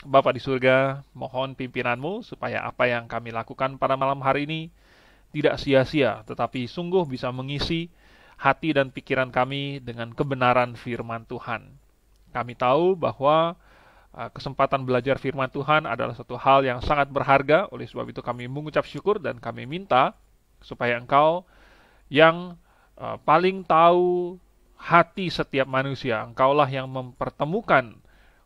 Bapa di surga, mohon pimpinanmu supaya apa yang kami lakukan pada malam hari ini tidak sia-sia, tetapi sungguh bisa mengisi hati dan pikiran kami dengan kebenaran firman Tuhan. Kami tahu bahwa kesempatan belajar firman Tuhan adalah satu hal yang sangat berharga, oleh sebab itu kami mengucap syukur dan kami minta supaya Engkau yang paling tahu hati setiap manusia, Engkaulah yang mempertemukan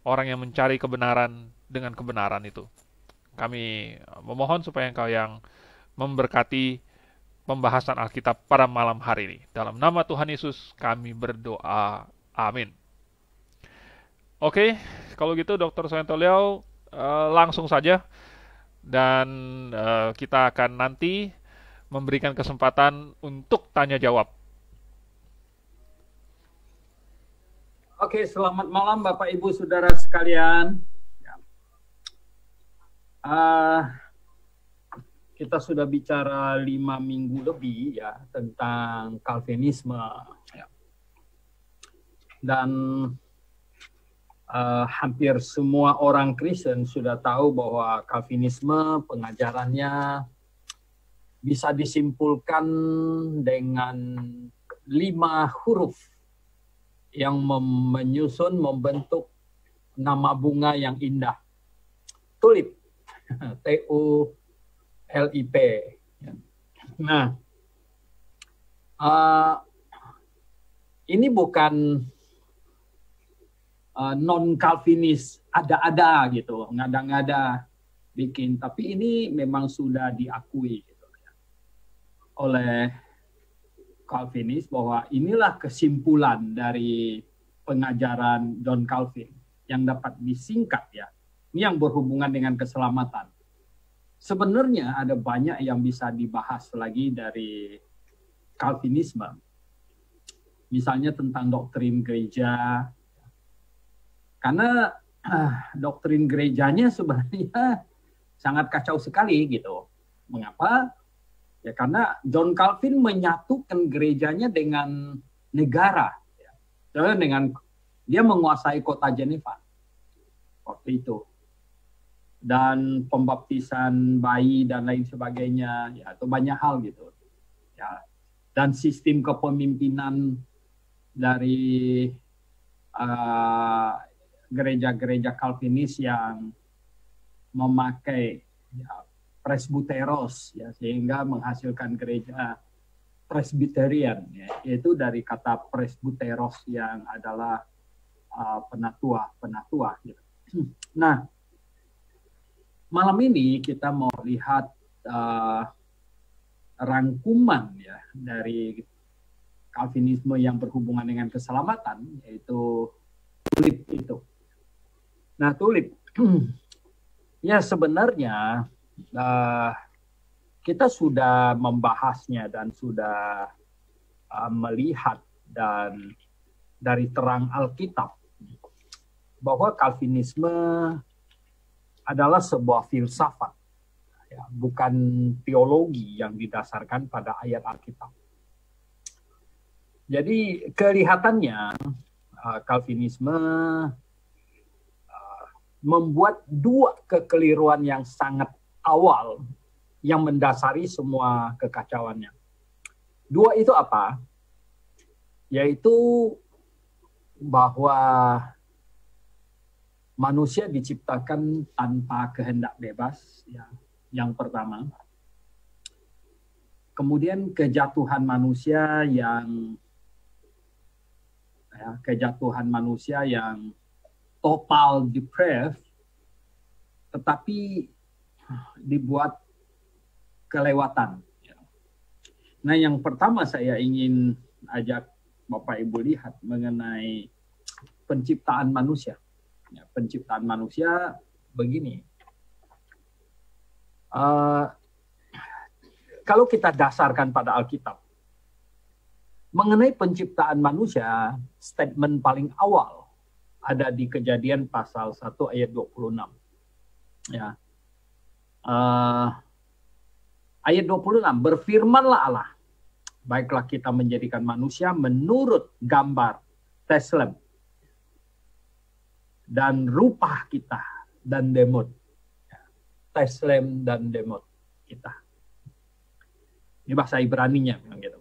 orang yang mencari kebenaran dengan kebenaran itu. Kami memohon supaya Engkau yang memberkati pembahasan Alkitab pada malam hari ini. Dalam nama Tuhan Yesus kami berdoa. Amin. Oke, kalau gitu Dr. Soentoliau langsung saja dan kita akan nanti memberikan kesempatan untuk tanya jawab. Oke, selamat malam Bapak Ibu Saudara sekalian. Kita sudah bicara 5 minggu lebih ya tentang Calvinisme ya. Dan hampir semua orang Kristen sudah tahu bahwa Calvinisme pengajarannya bisa disimpulkan dengan 5 huruf yang menyusun membentuk nama bunga yang indah. Tulip. T-U-L-I-P. Nah, ini bukan non-Calvinis ada-ada gitu, ngada-ngada bikin, tapi ini memang sudah diakui gitu, oleh Calvinis bahwa inilah kesimpulan dari pengajaran John Calvin yang dapat disingkat ya. Ini yang berhubungan dengan keselamatan. Sebenarnya ada banyak yang bisa dibahas lagi dari Calvinisme. Misalnya tentang doktrin gereja. Karena doktrin gerejanya sebenarnya sangat kacau sekali gitu. Mengapa? Ya karena John Calvin menyatukan gerejanya dengan negara. Ya. Dengan dia menguasai kota Jeneva waktu itu. Dan pembaptisan bayi dan lain sebagainya, ya itu banyak hal gitu. Ya. Dan sistem kepemimpinan dari gereja-gereja Calvinis yang memakai ya, presbyteros ya, sehingga menghasilkan gereja Presbyterian ya, yaitu dari kata presbyteros yang adalah penatua gitu. Nah, malam ini kita mau lihat rangkuman ya dari Calvinisme yang berhubungan dengan keselamatan, yaitu tulip itu. Nah, tulip ya sebenarnya kita sudah membahasnya dan sudah melihat dan dari terang Alkitab bahwa Calvinisme adalah sebuah filsafat, ya, bukan teologi yang didasarkan pada ayat Alkitab. Jadi kelihatannya Calvinisme membuat 2 kekeliruan yang sangat awal yang mendasari semua kekacauannya. 2 itu apa? Yaitu bahwa manusia diciptakan tanpa kehendak bebas, ya, yang pertama. Kemudian kejatuhan manusia yang total depraved, tetapi dibuat kelewatan. Nah, yang pertama saya ingin ajak Bapak Ibu lihat mengenai penciptaan manusia. Ya, penciptaan manusia begini. Kalau kita dasarkan pada Alkitab, mengenai penciptaan manusia, statement paling awal ada di Kejadian pasal 1 ayat 26. Ya. Ayat 26, berfirmanlah Allah, baiklah kita menjadikan manusia menurut gambar Teslem dan rupa kita, dan Demot. Teslem dan Demot kita. Ini bahasa Ibraninya gitu.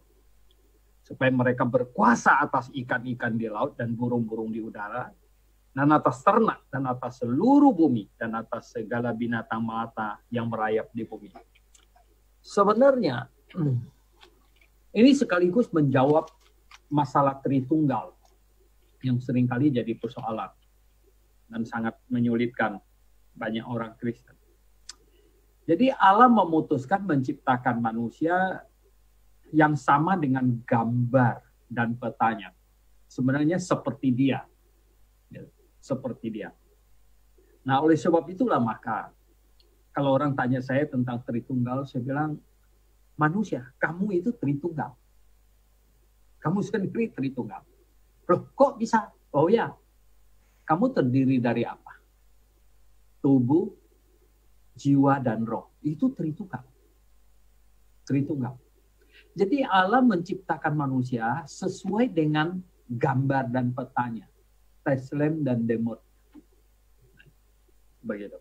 Supaya mereka berkuasa atas ikan-ikan di laut dan burung-burung di udara, dan atas ternak, dan atas seluruh bumi, dan atas segala binatang melata yang merayap di bumi. Sebenarnya, ini sekaligus menjawab masalah Tritunggal yang seringkali jadi persoalan dan sangat menyulitkan banyak orang Kristen. Jadi Allah memutuskan menciptakan manusia yang sama dengan gambar dan petanya. Sebenarnya seperti dia. Seperti dia. Nah, oleh sebab itulah maka kalau orang tanya saya tentang Tritunggal, saya bilang, manusia, kamu itu Tritunggal. Kamu sendiri Tritunggal. Loh, kok bisa? Oh ya, kamu terdiri dari apa? Tubuh, jiwa, dan roh. Itu Tritunggal. Tritunggal. Jadi Allah menciptakan manusia sesuai dengan gambar dan petanya. Teslem dan Demot. Begitu.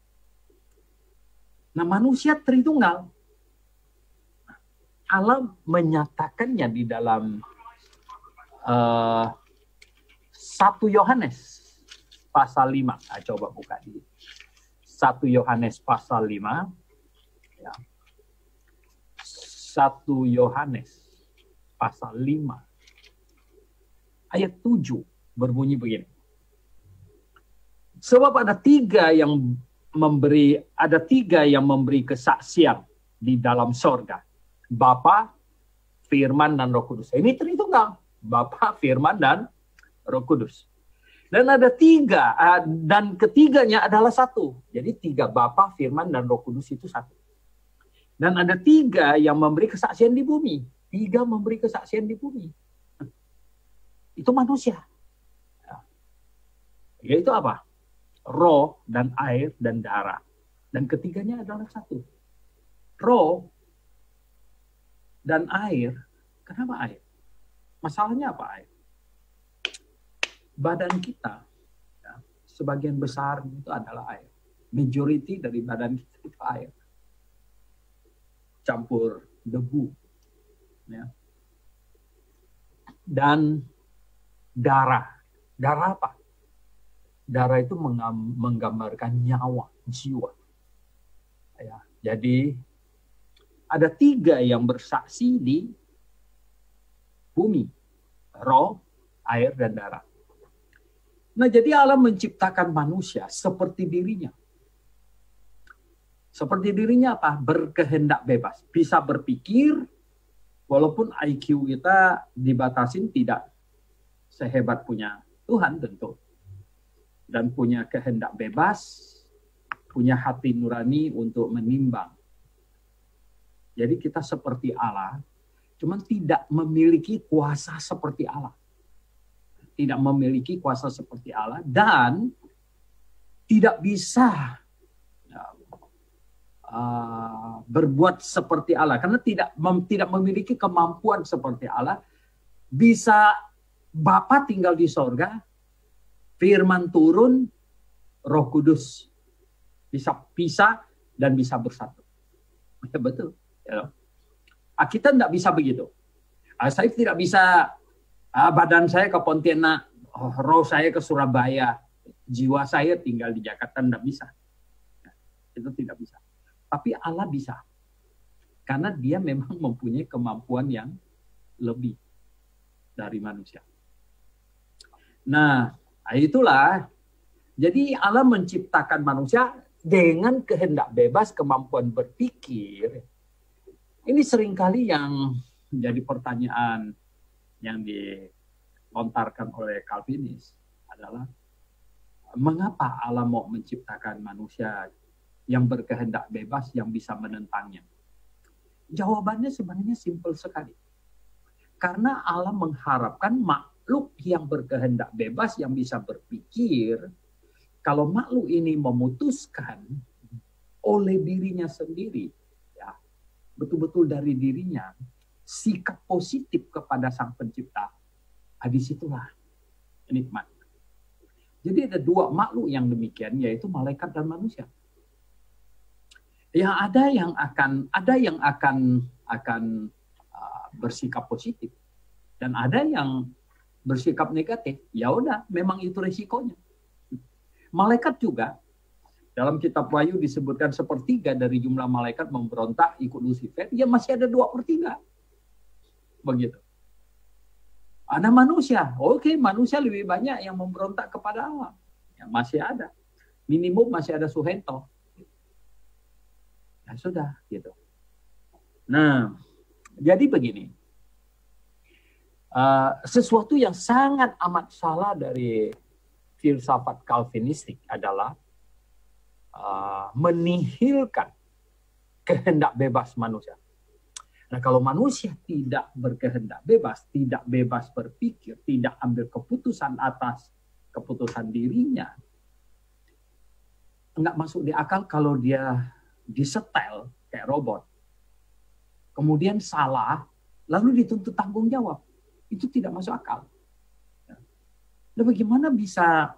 Nah, manusia Tritunggal. Allah menyatakannya di dalam 1 Yohanes pasal 5. Nah, coba buka di 1 Yohanes pasal 5. Ya. 1 Yohanes pasal 5 ayat 7 berbunyi begini. Sebab ada tiga yang memberi kesaksian di dalam sorga. Bapa, Firman, dan Roh Kudus. Ini Tritunggal. Bapa, Firman, dan Roh Kudus. Dan ada tiga, dan ketiganya adalah satu. Jadi tiga, Bapa, Firman, dan Roh Kudus itu satu. Dan ada tiga yang memberi kesaksian di bumi. Tiga memberi kesaksian di bumi. Itu manusia. Yaitu apa? Roh dan air dan darah. Dan ketiganya adalah satu. Roh dan air. Kenapa air? Masalahnya apa air? Badan kita, ya, sebagian besar itu adalah air. Majority dari badan kita itu air. Campur debu. Ya. Dan darah. Darah apa? Darah itu menggambarkan nyawa, jiwa. Ya. Jadi ada tiga yang bersaksi di bumi. Roh, air, dan darah. Nah, jadi Allah menciptakan manusia seperti dirinya. Seperti dirinya apa? Berkehendak bebas. Bisa berpikir, walaupun IQ kita dibatasin tidak sehebat punya Tuhan tentu. Dan punya kehendak bebas, punya hati nurani untuk menimbang. Jadi kita seperti Allah, cuman tidak memiliki kuasa seperti Allah. Tidak memiliki kuasa seperti Allah dan tidak bisa berbuat seperti Allah karena tidak memiliki kemampuan seperti Allah. Bisa Bapa tinggal di sorga, Firman turun, Roh Kudus bisa pisah dan bisa bersatu. Ya, betul. Ya. Kita tidak bisa begitu. Saya tidak bisa badan saya ke Pontianak, roh saya ke Surabaya, jiwa saya tinggal di Jakarta, tidak bisa. Itu tidak bisa. Tapi Allah bisa. Karena dia memang mempunyai kemampuan yang lebih dari manusia. Nah, itulah. Jadi Allah menciptakan manusia dengan kehendak bebas, kemampuan berpikir. Ini seringkali yang menjadi pertanyaan yang dilontarkan oleh Calvinis adalah mengapa Allah mau menciptakan manusia yang berkehendak bebas yang bisa menentangnya? Jawabannya sebenarnya simpel sekali. Karena Allah mengharapkan makhluk yang berkehendak bebas yang bisa berpikir, kalau makhluk ini memutuskan oleh dirinya sendiri, ya, betul-betul dari dirinya, sikap positif kepada Sang Pencipta, disitulah nikmat. Jadi ada dua makhluk yang demikian, yaitu malaikat dan manusia. Yang ada yang akan bersikap positif, dan ada yang bersikap negatif. Ya udah, memang itu resikonya. Malaikat juga dalam kitab Wahyu disebutkan 1/3 dari jumlah malaikat memberontak ikut Lucifer. Ya masih ada 2/3. Begitu. Ada manusia. Oke, manusia lebih banyak yang memberontak kepada Allah. Ya, masih ada. Minimum masih ada Suhento. Ya sudah, gitu. Nah, jadi begini. Sesuatu yang sangat amat salah dari filsafat Calvinistik adalah menihilkan kehendak bebas manusia. Nah, kalau manusia tidak berkehendak bebas, tidak bebas berpikir, tidak ambil keputusan atas keputusan dirinya, nggak masuk di akal kalau dia disetel kayak robot, kemudian salah, lalu dituntut tanggung jawab. Itu tidak masuk akal. Nah, bagaimana bisa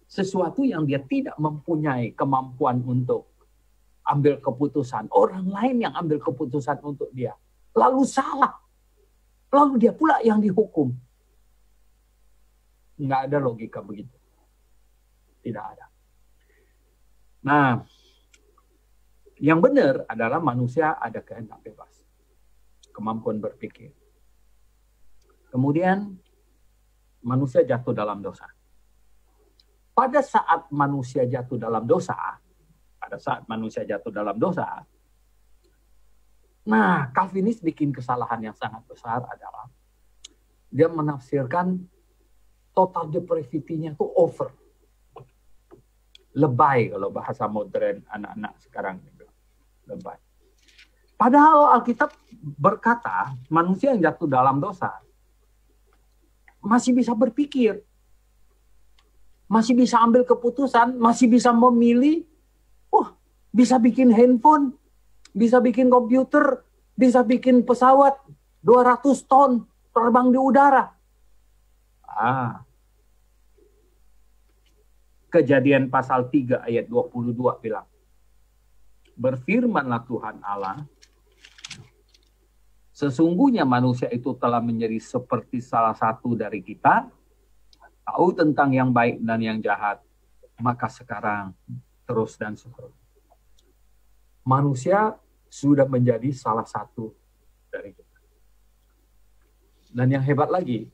sesuatu yang dia tidak mempunyai kemampuan untuk ambil keputusan, orang lain yang ambil keputusan untuk dia, lalu salah, lalu dia pula yang dihukum? Nggak ada logika begitu. Tidak ada. Nah, yang benar adalah manusia ada kehendak bebas, kemampuan berpikir. Kemudian manusia jatuh dalam dosa. Pada saat manusia jatuh dalam dosa, nah, Calvinis bikin kesalahan yang sangat besar adalah dia menafsirkan total depravity-nya itu over. Lebay kalau bahasa modern anak-anak sekarang. Lebay. Padahal Alkitab berkata manusia yang jatuh dalam dosa masih bisa berpikir, masih bisa ambil keputusan, masih bisa memilih, bisa bikin handphone, bisa bikin komputer, bisa bikin pesawat 200 ton terbang di udara. Kejadian pasal 3 ayat 22 bilang, berfirmanlah Tuhan Allah, sesungguhnya manusia itu telah menjadi seperti salah satu dari kita, tahu tentang yang baik dan yang jahat, maka sekarang terus dan seterusnya. Manusia sudah menjadi salah satu dari kita. Dan yang hebat lagi,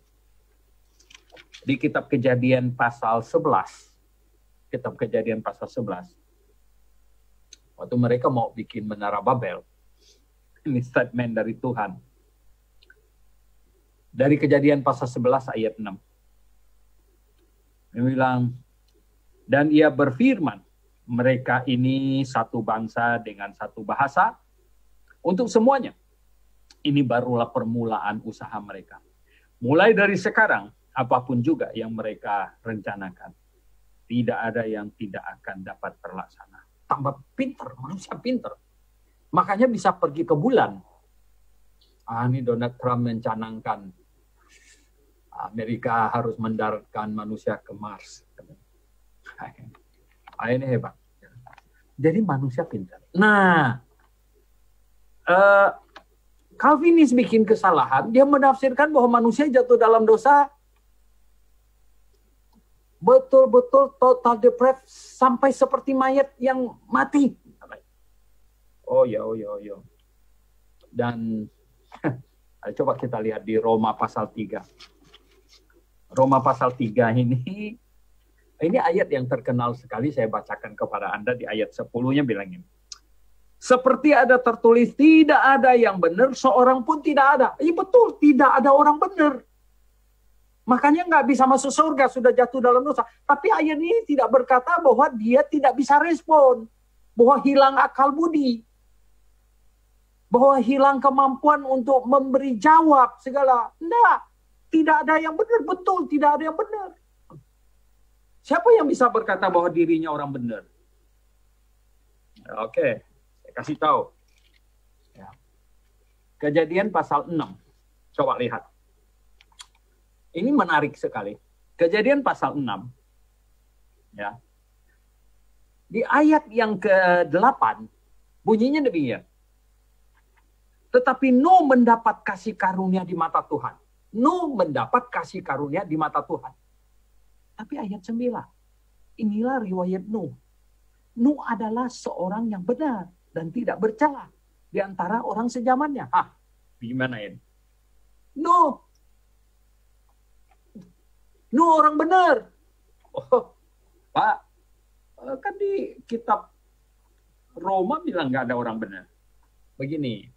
di kitab Kejadian pasal 11, waktu mereka mau bikin menara Babel, ini statement dari Tuhan. Dari Kejadian pasal 11 ayat 6. Dia bilang, dan ia berfirman, mereka ini satu bangsa dengan satu bahasa untuk semuanya. Ini barulah permulaan usaha mereka. Mulai dari sekarang, apapun juga yang mereka rencanakan, tidak ada yang tidak akan dapat terlaksana. Tambah pinter, manusia pinter. Makanya bisa pergi ke bulan. Ini Donald Trump mencanangkan Amerika harus mendaratkan manusia ke Mars. Ini hebat. Jadi manusia pintar. Nah, Calvinis bikin kesalahan. Dia menafsirkan bahwa manusia jatuh dalam dosa betul-betul total depraved sampai seperti mayat yang mati. Oh ya. Dan coba kita lihat di Roma pasal 3. Roma pasal 3 ini ayat yang terkenal sekali, saya bacakan kepada Anda di ayat 10-nya bilang ini. Seperti ada tertulis, tidak ada yang benar, seorang pun tidak ada. Iya betul, tidak ada orang benar. Makanya nggak bisa masuk surga, sudah jatuh dalam dosa. Tapi ayat ini tidak berkata bahwa dia tidak bisa respon. Bahwa hilang akal budi. Bahwa hilang kemampuan untuk memberi jawab segala. Enggak, tidak ada yang benar, betul, tidak ada yang benar. Siapa yang bisa berkata bahwa dirinya orang benar? Oke, saya kasih tahu. Ya. Kejadian pasal 6. Coba lihat. Ini menarik sekali. Kejadian pasal 6. Ya. Di ayat yang ke-8 bunyinya demikian. Tetapi Nuh mendapat kasih karunia di mata Tuhan. Nuh mendapat kasih karunia di mata Tuhan. Tapi ayat 9. Inilah riwayat Nuh. Nuh adalah seorang yang benar dan tidak bercela di antara orang sejamannya. Gimana ini? Nuh orang benar. Oh, Pak, kan di kitab Roma bilang nggak ada orang benar. Begini,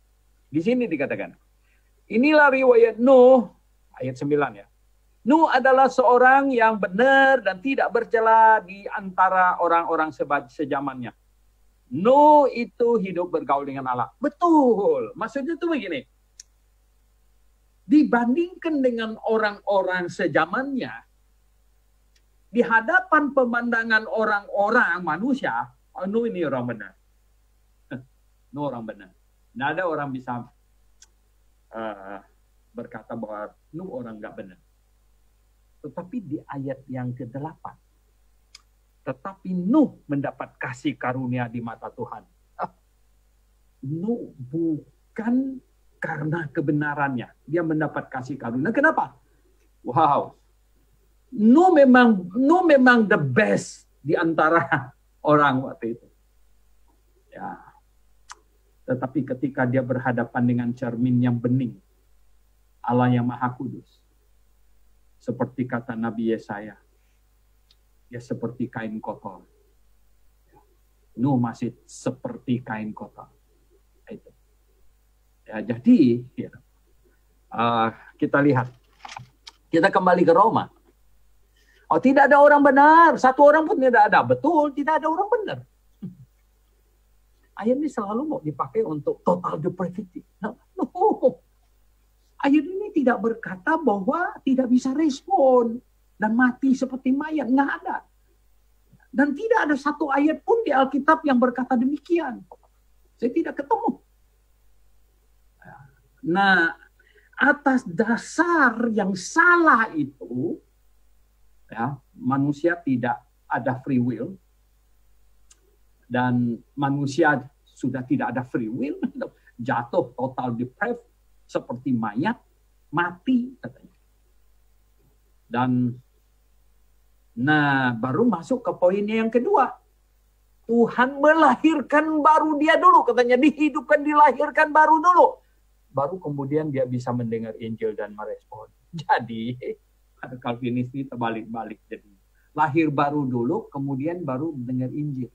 di sini dikatakan, inilah riwayat Nuh, ayat 9 ya. Nuh adalah seorang yang benar dan tidak bercela di antara orang-orang sejamannya. Nuh itu hidup bergaul dengan Allah. Betul, maksudnya itu begini. Dibandingkan dengan orang-orang sejamannya, di hadapan pemandangan orang-orang manusia, Nuh ini orang benar. Nuh orang benar. Tidak ada orang bisa berkata bahwa Nuh orang nggak benar. Tetapi di ayat yang ke-8, tetapi Nuh mendapat kasih karunia di mata Tuhan. Nuh bukan karena kebenarannya dia mendapat kasih karunia. Kenapa? Wow. Nuh memang the best di antara orang waktu itu. Ya. Tetapi ketika dia berhadapan dengan cermin yang bening, Allah yang Maha Kudus, seperti kata Nabi Yesaya, dia seperti kain kotor. Nuh masih seperti kain kotor. Itu. Ya, jadi ya, kita lihat, kita kembali ke Roma. Oh, tidak ada orang benar. Satu orang pun tidak ada. Betul, tidak ada orang benar. Ayat ini selalu mau dipakai untuk total depravity. No. Ayat ini tidak berkata bahwa tidak bisa respon dan mati seperti mayat. Nggak ada. Dan tidak ada satu ayat pun di Alkitab yang berkata demikian. Saya tidak ketemu. Nah, atas dasar yang salah itu, ya, manusia tidak ada free will dan manusia sudah tidak ada free will, jatuh total depraved seperti mayat, mati katanya. Dan nah baru masuk ke poinnya yang kedua. Tuhan melahirkan baru dia dulu, katanya dihidupkan, dilahirkan baru dulu. Baru kemudian dia bisa mendengar Injil dan merespon. Jadi ada Calvinis ini terbalik-balik, jadi lahir baru dulu, kemudian baru dengar Injil.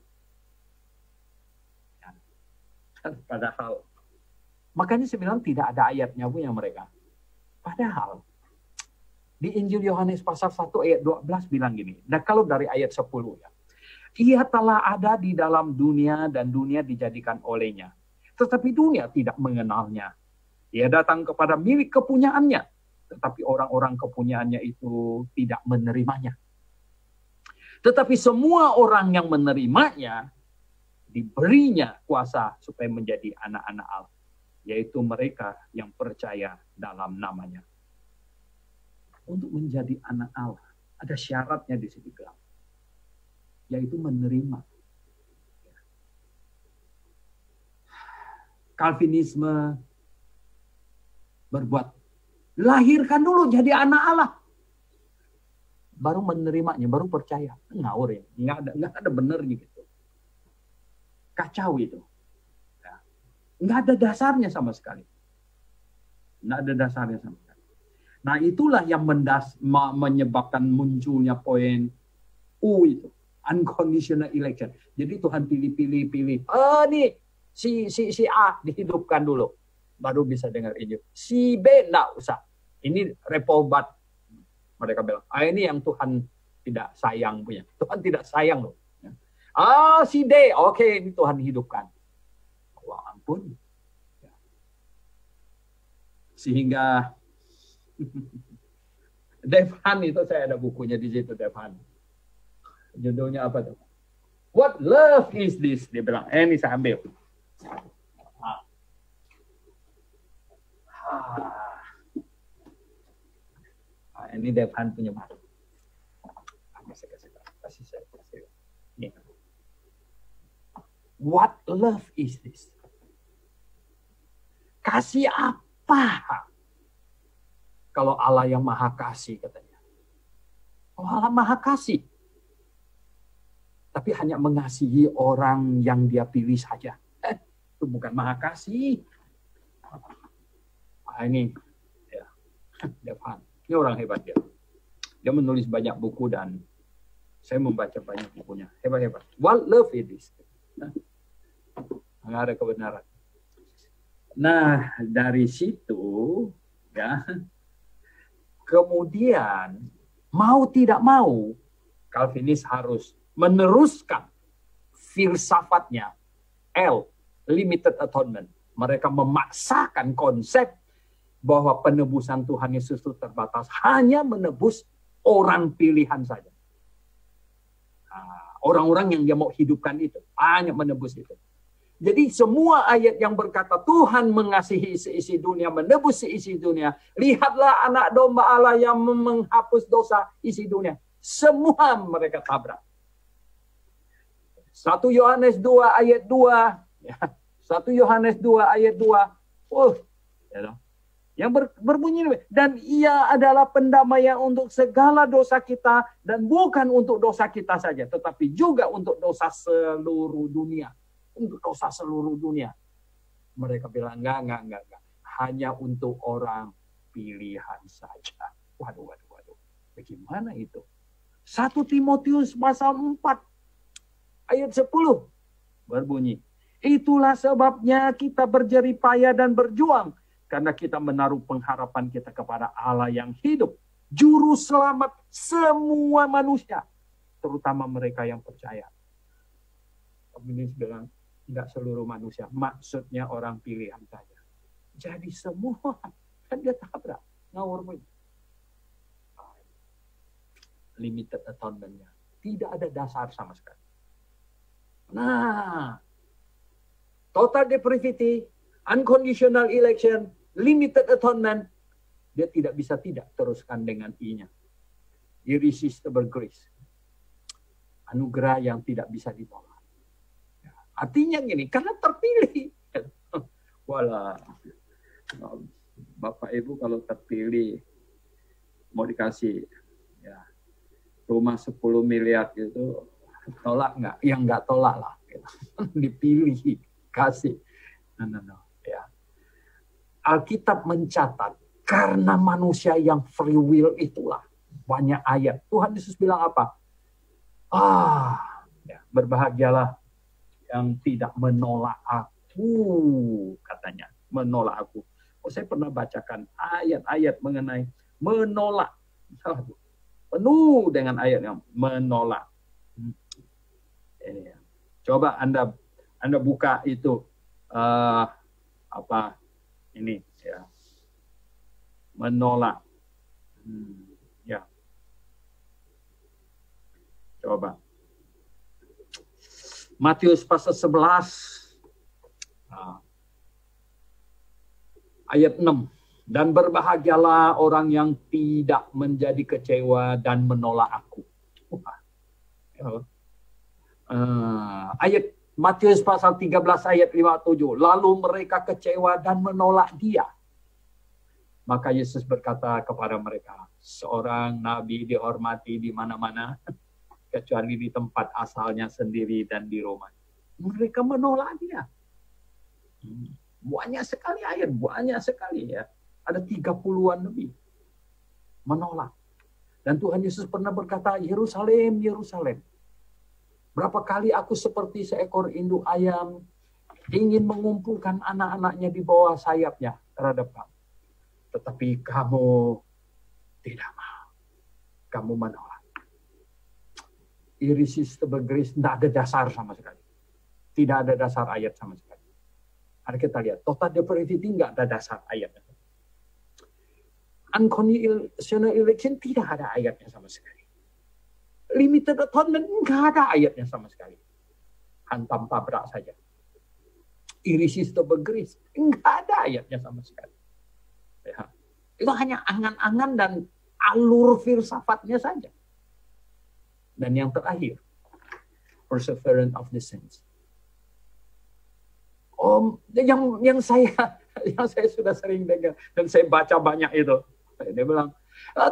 Ya. Padahal, makanya saya bilang tidak ada ayatnya punya mereka. Padahal di Injil Yohanes pasal 1 ayat 12 bilang gini. Nah kalau dari ayat 10 ya, ia telah ada di dalam dunia dan dunia dijadikan olehnya, tetapi dunia tidak mengenalnya. Ia datang kepada milik kepunyaannya, tetapi orang-orang kepunyaannya itu tidak menerimanya. Tetapi semua orang yang menerimanya, diberinya kuasa supaya menjadi anak-anak Allah, yaitu mereka yang percaya dalam namanya. Untuk menjadi anak Allah, ada syaratnya di sini bilang, yaitu menerima. Calvinisme berbuat, lahirkan dulu jadi anak Allah, baru menerimanya, baru percaya. Ngawur ya, nggak ada benernya gitu. Kacau itu. Ya. Nggak ada dasarnya sama sekali. Nggak ada dasarnya sama sekali. Nah itulah yang menyebabkan munculnya poin U itu, unconditional election. Jadi Tuhan pilih. Nih si A dihidupkan dulu, baru bisa dengar Injil. Si B enggak usah. Ini reprobat. Mereka bilang, ini yang Tuhan tidak sayang punya. Tuhan tidak sayang loh. Si D, oke, ini Tuhan hidupkan. Wah ampun. Sehingga Devhan itu, saya ada bukunya di situ, Devhan. Judulnya apa tuh? What love is this? Dia bilang, ini saya ambil. Ini Devhan punya buku. Kasih. Ya. What love is this? Kasih apa? Kalau Allah yang maha kasih katanya. Oh, Allah maha kasih. Tapi hanya mengasihi orang yang dia pilih saja. Itu bukan maha kasih. Ini ya, Devan. Ini orang hebat dia. Dia menulis banyak buku dan saya membaca banyak bukunya. Hebat-hebat. What love it is. Nggak ada kebenaran. Nah, dari situ ya. Kemudian mau tidak mau Calvinis harus meneruskan filsafatnya L, limited atonement. Mereka memaksakan konsep bahwa penebusan Tuhan Yesus itu terbatas hanya menebus orang pilihan saja. Orang-orang yang dia mau hidupkan itu hanya menebus itu. Jadi semua ayat yang berkata Tuhan mengasihi seisi dunia, menebus seisi dunia. Lihatlah anak domba Allah yang menghapus dosa isi dunia. Semua mereka tabrak. 1 Yohanes 2 ayat 2. 1 Yohanes 2 ayat 2. Yang berbunyi, dan ia adalah pendamaian untuk segala dosa kita, dan bukan untuk dosa kita saja, tetapi juga untuk dosa seluruh dunia. Untuk dosa seluruh dunia. Mereka bilang, enggak. Hanya untuk orang pilihan saja. Waduh. Bagaimana itu? 1 Timotius pasal 4 ayat 10 berbunyi, itulah sebabnya kita berjerih payah dan berjuang, karena kita menaruh pengharapan kita kepada Allah yang hidup, juru selamat semua manusia, terutama mereka yang percaya. Komunis bilang, enggak seluruh manusia, maksudnya orang pilihan saja. Jadi semua, kan dia tabrak, ngawur. Limited atonement-nya. Tidak ada dasar sama sekali. Nah, total depravity, unconditional election, limited atonement, dia tidak bisa tidak teruskan dengan I-nya. Irresistible grace. Anugerah yang tidak bisa ditolak. Artinya gini, karena terpilih. Walah, Bapak Ibu kalau terpilih, mau dikasih ya, rumah 10 miliar gitu, tolak nggak? Yang nggak tolak lah. Dipilih, kasih. No. Ya. Alkitab mencatat, karena manusia yang free will itulah. Banyak ayat. Tuhan Yesus bilang apa? Berbahagialah yang tidak menolak aku, katanya. Menolak aku. Saya pernah bacakan ayat-ayat mengenai menolak. Penuh dengan ayat yang menolak. Coba Anda buka itu ini ya. Menolak. Ya. Coba. Matius pasal 11 ayat 6. Dan berbahagialah orang yang tidak menjadi kecewa dan menolak aku. Ayat Matius pasal 13 ayat 57. Lalu mereka kecewa dan menolak dia. Maka Yesus berkata kepada mereka, seorang nabi dihormati di mana-mana, kecuali di tempat asalnya sendiri dan di Roma. Mereka menolak dia. Banyak sekali ayat, banyak sekali ya. Ada 30-an lebih. Menolak. Dan Tuhan Yesus pernah berkata, Yerusalem, Yerusalem. Berapa kali aku seperti seekor induk ayam ingin mengumpulkan anak-anaknya di bawah sayapnya terhadap kamu. Tetapi kamu tidak mau. Kamu menolak. Irresistible grace, tidak ada dasar sama sekali. Tidak ada dasar ayat sama sekali. Hari kita lihat, total depravity nggak ada dasar ayatnya. Unconditional election tidak ada ayatnya sama sekali. Limited atonement nggak ada ayatnya sama sekali. Hantam tabrak saja. Irresistible grace nggak ada ayatnya sama sekali. Ya. Itu hanya angan-angan dan alur filsafatnya saja. Dan yang terakhir, Perseverance of the saints. Yang saya sudah sering dengar dan saya baca banyak itu. Dia bilang,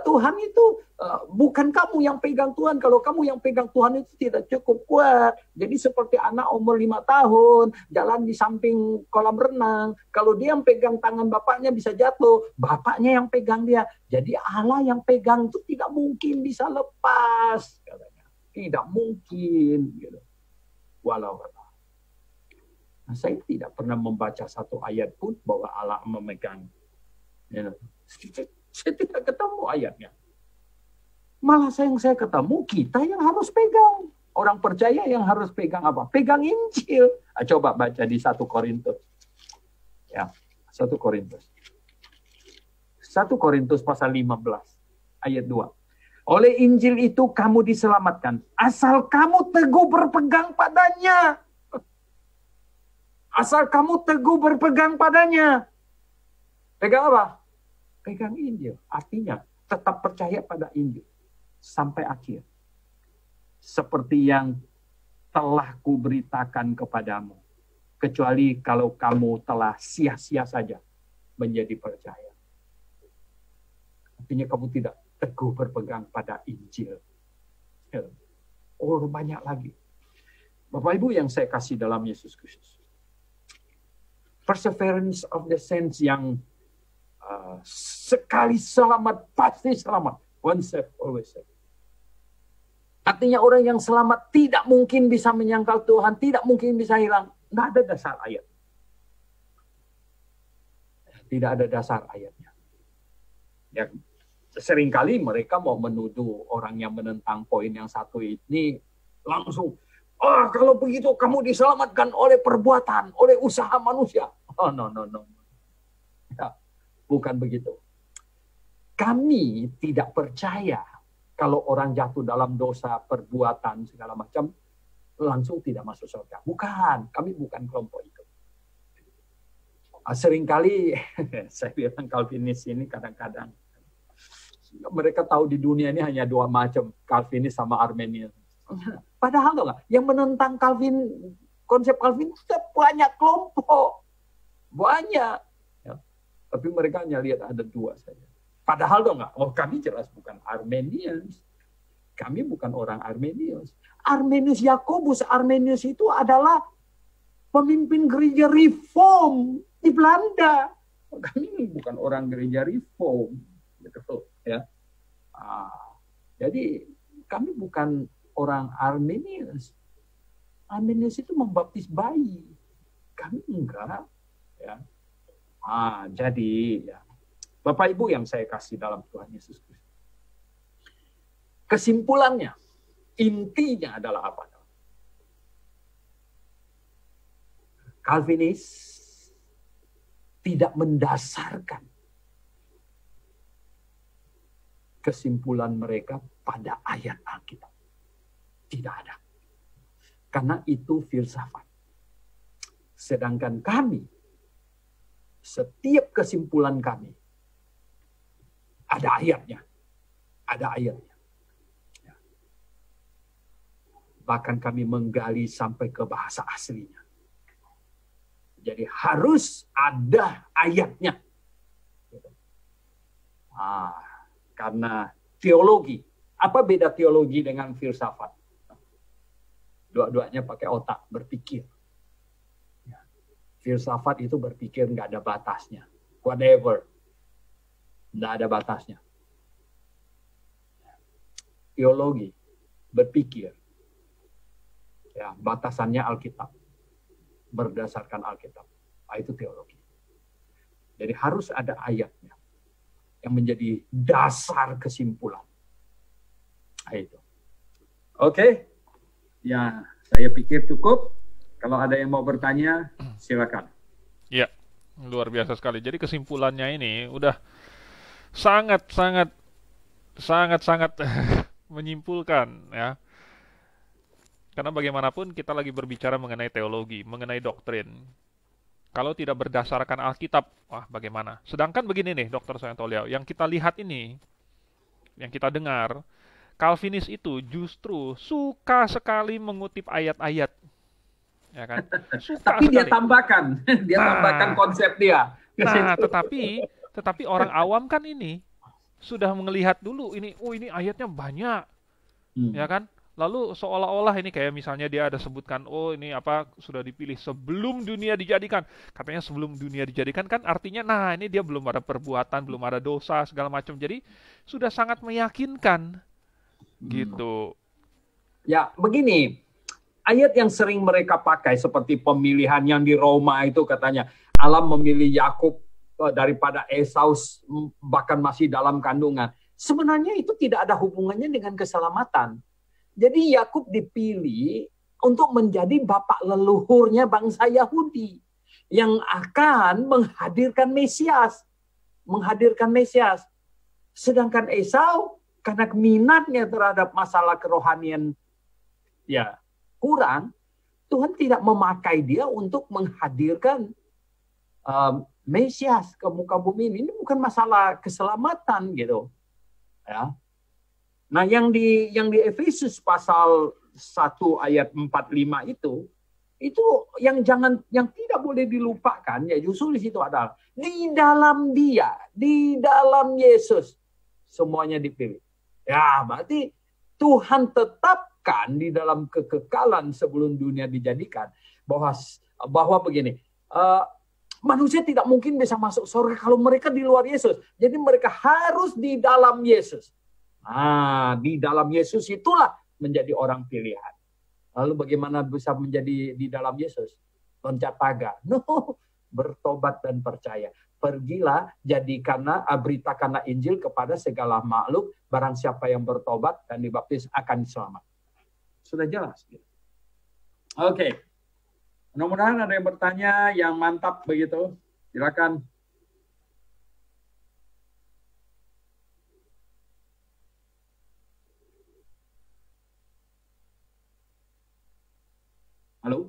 Tuhan itu bukan kamu yang pegang Tuhan. Kalau kamu yang pegang Tuhan itu tidak cukup kuat. Jadi seperti anak umur 5 tahun, jalan di samping kolam renang. Kalau dia yang pegang tangan bapaknya bisa jatuh. Bapaknya yang pegang dia. Jadi Allah yang pegang itu tidak mungkin bisa lepas. Katanya. Tidak mungkin. Gitu. Walau. Nah, saya tidak pernah membaca satu ayat pun bahwa Allah memegang. Saya tidak ketemu ayatnya. Malah yang saya ketemu, kita yang harus pegang. Orang percaya yang harus pegang apa? Pegang Injil. Coba baca di 1 Korintus. Ya, 1 Korintus. 1 Korintus pasal 15, ayat 2. Oleh Injil itu kamu diselamatkan. Asal kamu teguh berpegang padanya. Asal kamu teguh berpegang padanya. Pegang apa? Pegang Injil. Artinya tetap percaya pada Injil. Sampai akhir. Seperti yang telah kuberitakan kepadamu. Kecuali kalau kamu telah sia-sia saja menjadi percaya. Artinya kamu tidak teguh berpegang pada Injil. Oh, banyak lagi. Bapak Ibu yang saya kasih dalam Yesus Kristus. Perseverance of the saints yang sekali selamat, pasti selamat. Once saved, always saved. Artinya orang yang selamat tidak mungkin bisa menyangkal Tuhan, tidak mungkin bisa hilang. Tidak ada dasar ayat. Tidak ada dasar ayatnya. Ya, seringkali mereka mau menuduh orang yang menentang poin yang satu ini langsung, kalau begitu kamu diselamatkan oleh perbuatan, oleh usaha manusia. Oh, no. Ya, bukan begitu. Kami tidak percaya kalau orang jatuh dalam dosa, perbuatan, segala macam, langsung tidak masuk surga. Bukan, kami bukan kelompok itu. Seringkali, saya bilang Calvinis ini kadang-kadang, mereka tahu di dunia ini hanya dua macam, Calvinis sama Arminian. Padahal enggak, yang menentang konsep Calvin itu banyak kelompok. Banyak. Ya. Tapi mereka hanya lihat ada dua saja. Padahal enggak, kami jelas bukan Arminians. Kami bukan orang Arminius. Arminius Yakobus, Arminius itu adalah pemimpin gereja Reform di Belanda. Kami bukan orang gereja Reform. Betul, ya. Jadi kami bukan orang Arminius. Arminius itu membaptis bayi. Kami enggak. Ya. Jadi ya. Bapak Ibu yang saya kasih dalam Tuhan Yesus Kristus. Kesimpulannya, intinya adalah apa? Calvinis tidak mendasarkan kesimpulan mereka pada ayat Alkitab. Tidak ada. Karena itu filsafat. Sedangkan kami, setiap kesimpulan kami, ada ayatnya. Ada ayatnya. Ya. Bahkan kami menggali sampai ke bahasa aslinya. Jadi harus ada ayatnya. Karena teologi. Apa beda teologi dengan filsafat? Dua-duanya pakai otak, berpikir. Filsafat itu berpikir nggak ada batasnya. Whatever. Nggak ada batasnya. Teologi, berpikir. Ya, batasannya Alkitab. Berdasarkan Alkitab. Itu teologi. Jadi harus ada ayatnya. Yang menjadi dasar kesimpulan. Itu. Oke. Ya, saya pikir cukup. Kalau ada yang mau bertanya, silakan. Ya, luar biasa sekali. Jadi kesimpulannya ini udah sangat menyimpulkan ya. Karena bagaimanapun kita lagi berbicara mengenai teologi, mengenai doktrin. Kalau tidak berdasarkan Alkitab, bagaimana? Sedangkan begini nih, Dr. Suyanto Liao, yang kita lihat ini, yang kita dengar, Calvinis itu justru suka sekali mengutip ayat-ayat, ya kan? Suka Tapi dia sekali. tambahkan, dia tambahkan Nah, konsep dia ke nah, situ. tetapi orang awam kan ini sudah melihat dulu ini, oh ini ayatnya banyak, ya Hmm. kan? Lalu seolah-olah ini kayak misalnya dia ada sebutkan, oh ini apa sudah dipilih sebelum dunia dijadikan. Katanya sebelum dunia dijadikan kan artinya, nah ini dia belum ada perbuatan, belum ada dosa segala macam. Jadi sudah sangat meyakinkan Hmm. gitu. Ya, begini. Ayat yang sering mereka pakai seperti pemilihan yang di Roma itu katanya Allah memilih Yakub daripada Esau bahkan masih dalam kandungan. Sebenarnya itu tidak ada hubungannya dengan keselamatan. Jadi Yakub dipilih untuk menjadi bapak leluhurnya bangsa Yahudi yang akan menghadirkan Mesias, Sedangkan Esau karena minatnya terhadap masalah kerohanian ya kurang, Tuhan tidak memakai dia untuk menghadirkan Mesias ke muka bumi ini. Ini bukan masalah keselamatan gitu. Ya. Nah, yang di Efesus pasal 1 ayat 45 itu yang tidak boleh dilupakan ya justru di situ adalah di dalam dia, di dalam Yesus semuanya dipilih. Ya, berarti Tuhan tetapkan di dalam kekekalan sebelum dunia dijadikan bahwa begini, manusia tidak mungkin bisa masuk surga kalau mereka di luar Yesus. Jadi mereka harus di dalam Yesus. Di dalam Yesus itulah menjadi orang pilihan. Lalu bagaimana bisa menjadi di dalam Yesus? Loncat pagar. No, bertobat dan percaya. Pergilah, beritakanlah Injil kepada segala makhluk. Barang siapa yang bertobat dan dibaptis akan selamat. Sudah jelas. Oke. Mudah-mudahan ada yang bertanya yang mantap begitu. Silakan. Halo?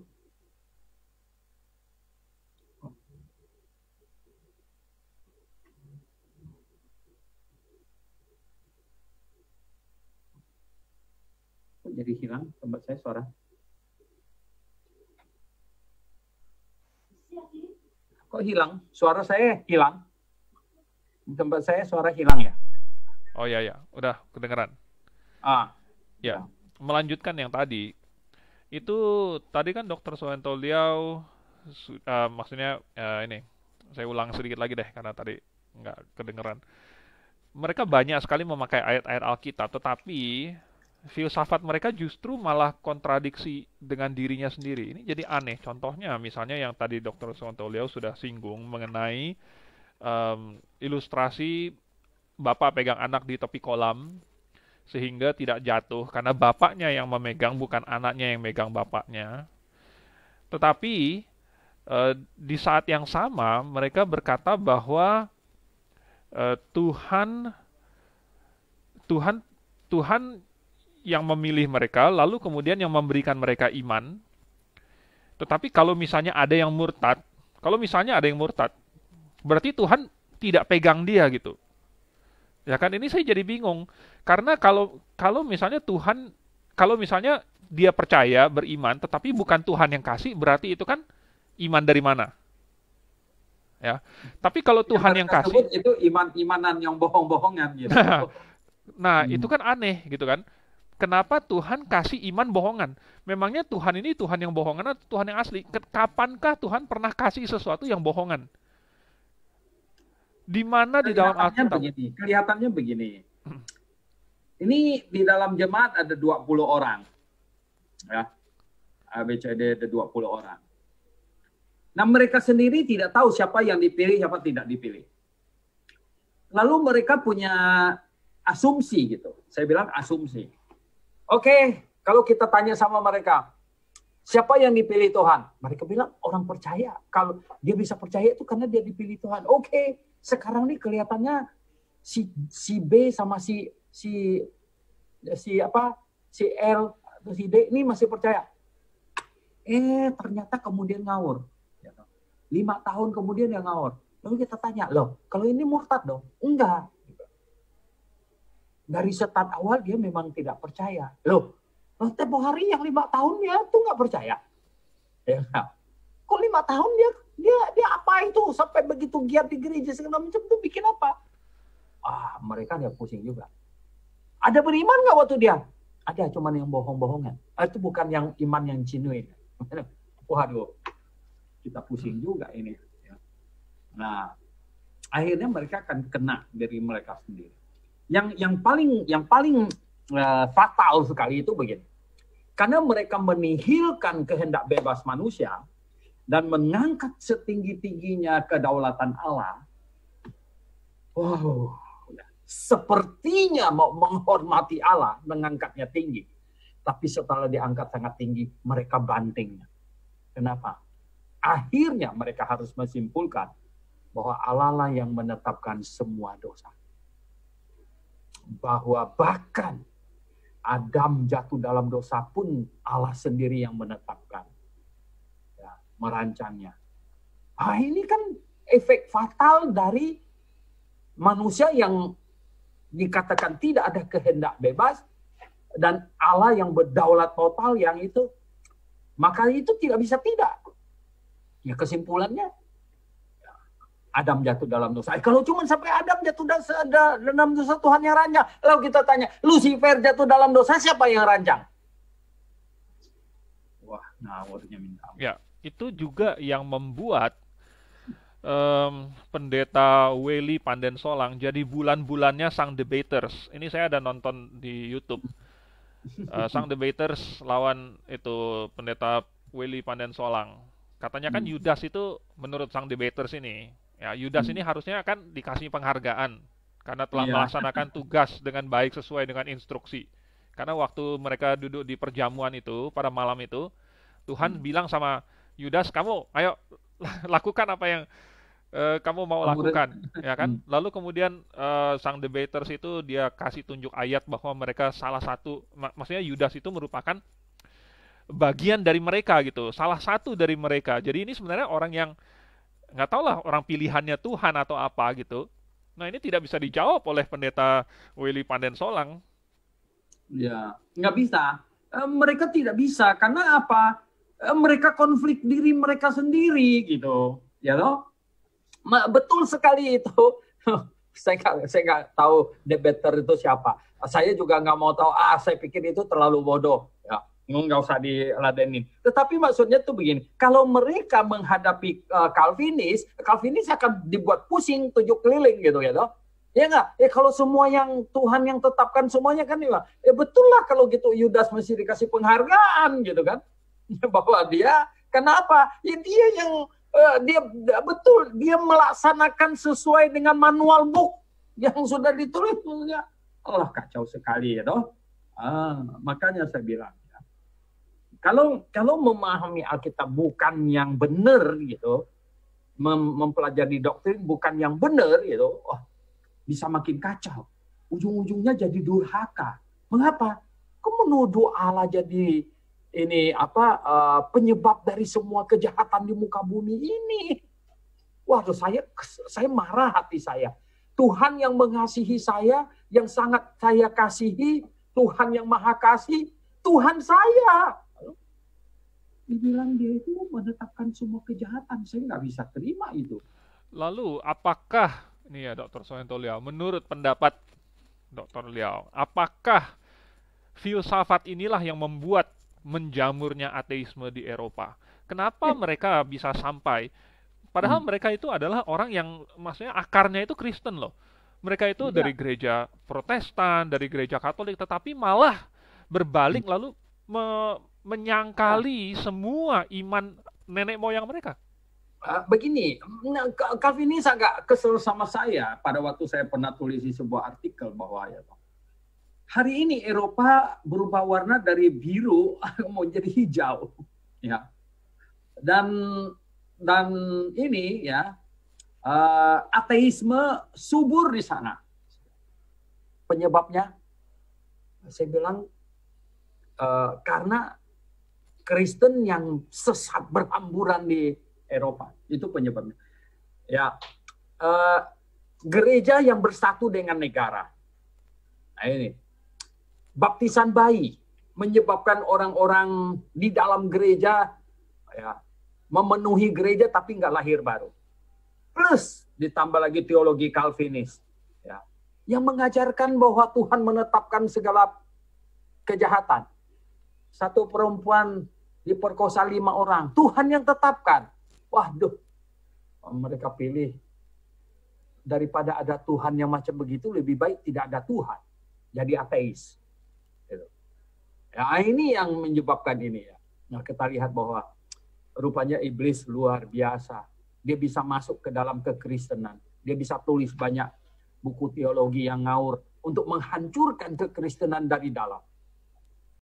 Kok jadi hilang tempat saya suara? Kok hilang? Suara saya hilang. Di tempat saya suara hilang ya? Oh ya ya, udah kedengeran. Ya, melanjutkan yang tadi. Itu tadi kan Dokter Soento Liao maksudnya ini saya ulang sedikit lagi deh karena tadi nggak kedengeran. Mereka banyak sekali memakai ayat-ayat Alkitab, tetapi filsafat mereka justru malah kontradiksi dengan dirinya sendiri. Ini jadi aneh. Contohnya misalnya yang tadi Dr. Sontolio sudah singgung mengenai ilustrasi bapak pegang anak di tepi kolam sehingga tidak jatuh karena bapaknya yang memegang bukan anaknya yang megang bapaknya. Tetapi di saat yang sama mereka berkata bahwa Tuhan Tuhan Tuhan yang memilih mereka, lalu kemudian yang memberikan mereka iman. Tetapi kalau misalnya ada yang murtad, berarti Tuhan tidak pegang dia gitu. Ya kan ini saya jadi bingung. Karena kalau misalnya kalau misalnya dia percaya, beriman, tetapi bukan Tuhan yang kasih, berarti itu kan iman dari mana? Ya. Tapi kalau Tuhan yang kasih, itu imanan yang bohong-bohongan gitu. Nah, itu kan aneh gitu kan. Kenapa Tuhan kasih iman bohongan? Memangnya Tuhan ini Tuhan yang bohongan atau Tuhan yang asli? Kapankah Tuhan pernah kasih sesuatu yang bohongan? Di mana di dalam Alkitab? Kelihatannya begini. Ini di dalam jemaat ada 20 orang. Ya. ABCD ada 20 orang. Nah, mereka sendiri tidak tahu siapa yang dipilih, siapa tidak dipilih. Lalu mereka punya asumsi gitu. Saya bilang asumsi. Oke, kalau kita tanya sama mereka, siapa yang dipilih Tuhan? Mereka bilang orang percaya. Kalau dia bisa percaya itu karena dia dipilih Tuhan. Oke, sekarang nih kelihatannya si B sama si L atau si D ini masih percaya. Ternyata kemudian ngawur. 5 tahun kemudian dia ngawur. Lalu kita tanya, loh, kalau ini murtad dong? Enggak. Dari start awal dia memang tidak percaya. Loh, tempo hari yang 5 tahun dia tuh nggak percaya. Ya, kok 5 tahun dia apa itu sampai begitu giat di gereja segala macam tuh bikin apa? Mereka dia pusing juga. Ada beriman nggak waktu dia? Ada, cuman yang bohong-bohongan. Itu bukan yang iman yang genuine. Waduh, kita pusing juga ini. Nah, akhirnya mereka akan kena dari mereka sendiri. Yang paling fatal sekali itu begini. Karena mereka menihilkan kehendak bebas manusia dan mengangkat setinggi-tingginya kedaulatan Allah. Wow, sepertinya mau menghormati Allah, mengangkatnya tinggi. Tapi setelah diangkat sangat tinggi, mereka banting. Kenapa? Akhirnya mereka harus menyimpulkan bahwa Allah lah yang menetapkan semua dosa. Bahwa bahkan Adam jatuh dalam dosa pun Allah sendiri yang menetapkan, ya, merancangnya. Ini kan efek fatal dari manusia yang dikatakan tidak ada kehendak bebas dan Allah yang berdaulat total yang itu, maka itu tidak bisa tidak. Ya kesimpulannya, Adam jatuh dalam dosa. Kalau cuma sampai Adam jatuh dalam dosa, Tuhan yang rancang. Lalu kita tanya, Lucifer jatuh dalam dosa, siapa yang rancang? Wah, ngawurnya minta. Ya, itu juga yang membuat pendeta Willy Pandensolang jadi bulan-bulannya Sang Debaters. Ini saya ada nonton di YouTube. Sang Debaters lawan itu pendeta Willy Pandensolang. Katanya kan Yudas itu menurut Sang Debaters ini, ya, Yudas ini harusnya kan dikasih penghargaan karena telah melaksanakan tugas dengan baik sesuai dengan instruksi. Karena waktu mereka duduk di perjamuan itu pada malam itu, Tuhan bilang sama Yudas, kamu ayo lakukan apa yang kamu mau lakukan, ya kan? Lalu kemudian sang debaters itu dia kasih tunjuk ayat bahwa mereka salah satu, maksudnya Yudas itu merupakan bagian dari mereka gitu, salah satu dari mereka. Jadi ini sebenarnya orang yang nggak tahu lah orang pilihannya Tuhan atau apa gitu. Nah ini tidak bisa dijawab oleh pendeta Willy Pandensolang. Ya, nggak bisa. Mereka tidak bisa karena apa? Mereka konflik diri mereka sendiri gitu, ya loh. Betul sekali itu. Saya nggak tahu debater itu siapa. Saya juga nggak mau tahu. Saya pikir itu terlalu bodoh. Ya, nggak usah diladenin. Tetapi maksudnya tuh begini. Kalau mereka menghadapi Calvinis akan dibuat pusing 7 keliling gitu ya toh. Ya nggak? Kalau semua yang Tuhan yang tetapkan semuanya kan ya betul lah kalau gitu Yudas mesti dikasih penghargaan gitu kan. Bahwa dia kenapa? Ya dia yang dia betul dia melaksanakan sesuai dengan manual book yang sudah ditulis. Allah kacau sekali ya toh. Makanya saya bilang ya, kalau memahami Alkitab bukan yang benar gitu, mempelajari doktrin bukan yang benar gitu, bisa makin kacau. Ujung-ujungnya jadi durhaka. Mengapa? Kok menuduh Allah jadi ini penyebab dari semua kejahatan di muka bumi ini? Waduh, saya marah hati saya. Tuhan yang mengasihi saya, yang sangat saya kasihi, Tuhan yang maha kasih, Tuhan saya. Dibilang dia itu menetapkan semua kejahatan, saya nggak bisa terima itu. Lalu apakah, ini ya Dr. Soento Liao, menurut pendapat Dr. Liao, apakah filsafat inilah yang membuat menjamurnya ateisme di Eropa? Kenapa mereka bisa sampai, padahal mereka itu adalah orang yang maksudnya akarnya itu Kristen loh. Mereka itu dari gereja Protestan, dari gereja Katolik, tetapi malah berbalik lalu menyangkali semua iman nenek moyang mereka. Begini, Calvinis agak kesel sama saya pada waktu saya pernah tulis di sebuah artikel bahwa ya, hari ini Eropa berubah warna dari biru mau jadi hijau, ya. Dan ini ya ateisme subur di sana. Penyebabnya, saya bilang karena Kristen yang sesat berhamburan di Eropa, itu penyebabnya. Ya, gereja yang bersatu dengan negara. Nah, ini baptisan bayi menyebabkan orang-orang di dalam gereja ya, memenuhi gereja tapi nggak lahir baru. Plus ditambah lagi teologi Calvinis ya, yang mengajarkan bahwa Tuhan menetapkan segala kejahatan. Satu perempuan diperkosa 5 orang, Tuhan yang tetapkan. Waduh, mereka pilih daripada ada Tuhan yang macam begitu, lebih baik tidak ada Tuhan. Jadi ateis. Ya, ini yang menyebabkan ini ya. Nah, kita lihat bahwa rupanya iblis luar biasa. Dia bisa masuk ke dalam kekristenan. Dia bisa tulis banyak buku teologi yang ngawur untuk menghancurkan kekristenan dari dalam.